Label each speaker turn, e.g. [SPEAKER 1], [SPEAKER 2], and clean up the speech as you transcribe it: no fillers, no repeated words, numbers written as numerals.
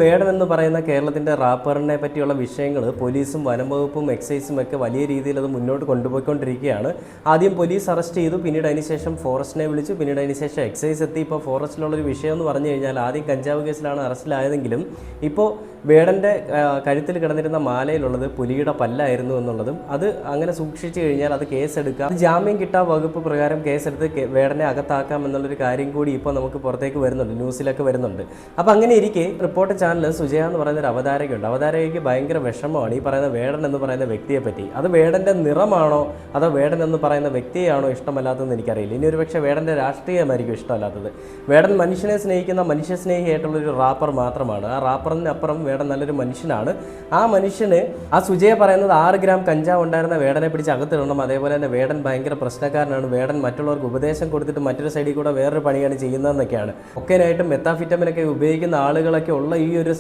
[SPEAKER 1] വേടൻ എന്ന് പറയുന്ന കേരളത്തിൻ്റെ റാപ്പറിനെ പറ്റിയുള്ള വിഷയങ്ങൾ പോലീസും വനംവകുപ്പും എക്സൈസും ഒക്കെ വലിയ രീതിയിൽ അത് മുന്നോട്ട് കൊണ്ടുപോയിക്കൊണ്ടിരിക്കുകയാണ്. ആദ്യം പോലീസ് അറസ്റ്റ് ചെയ്തു, പിന്നീട് അതിനുശേഷം ഫോറസ്റ്റിനെ വിളിച്ചു, പിന്നീട് അതിനുശേഷം എക്സൈസ് എത്തി. ഇപ്പോൾ ഫോറസ്റ്റിലുള്ളൊരു വിഷയം എന്ന് പറഞ്ഞു കഴിഞ്ഞാൽ ആദ്യം കഞ്ചാവ് കേസിലാണ് അറസ്റ്റിലായതെങ്കിലും ഇപ്പോൾ വേടൻ്റെ കഴുത്തിൽ കിടന്നിരുന്ന മാലയിലുള്ളത് പുലിയുടെ പല്ലായിരുന്നു എന്നുള്ളതും അത് അങ്ങനെ സൂക്ഷിച്ചു കഴിഞ്ഞാൽ അത് കേസെടുക്കാം, ജാമ്യം കിട്ടാൻ വകുപ്പ് പ്രകാരം കേസെടുത്ത് വേടനെ അകത്താക്കാം എന്നുള്ളൊരു കാര്യം കൂടി ഇപ്പോൾ നമുക്ക് പുറത്തേക്ക് വരുന്നുണ്ട്, ന്യൂസിലൊക്കെ വരുന്നുണ്ട്. അപ്പോൾ അങ്ങനെ ഇരിക്കെ റിപ്പോർട്ട് ചാനൽ സുജയ എന്ന് പറയുന്ന ഒരു അവതാരകയുണ്ട്. അവതാരകയ്ക്ക് ഭയങ്കര വിഷമമാണ് ഈ പറയുന്ന വേടൻ എന്ന് പറയുന്ന വ്യക്തിയെ പറ്റി. അത് വേടൻ്റെ നിറമാണോ അതോ വേടൻ എന്ന് പറയുന്ന വ്യക്തിയാണോ ഇഷ്ടമല്ലാത്തതെന്ന് എനിക്കറിയില്ല. ഇനി ഒരു പക്ഷേ വേടൻ്റെ രാഷ്ട്രീയമായിരിക്കും ഇഷ്ടമല്ലാത്തത്. വേടൻ മനുഷ്യനെ സ്നേഹിക്കുന്ന മനുഷ്യസ്നേഹിയായിട്ടുള്ളൊരു റാപ്പർ മാത്രമാണ്. ആ റാപ്പറിനപ്പുറം വേടൻ നല്ലൊരു മനുഷ്യനാണ്. ആ മനുഷ്യന് ആ സുജയ പറയുന്നത് 6 ഗ്രാം കഞ്ചാവ് ഉണ്ടായിരുന്ന വേടനെ പിടിച്ച് അകത്തിടണം. അതേപോലെ തന്നെ വേടൻ ഭയങ്കര പ്രശ്നക്കാരനാണ്, വേടൻ മറ്റുള്ളവർക്ക് ഉപദേശം കൊടുത്തിട്ട് മറ്റൊരു സൈഡിൽ കൂടെ വേറൊരു പണിയാണ് ചെയ്യുന്നതെന്നൊക്കെയാണ്. ഒക്കെയായിട്ടും മെത്താഫിറ്റമിനൊക്കെ ഉപയോഗിക്കുന്ന ആളുകളൊക്കെ ഉള്ള ഈ ഒരു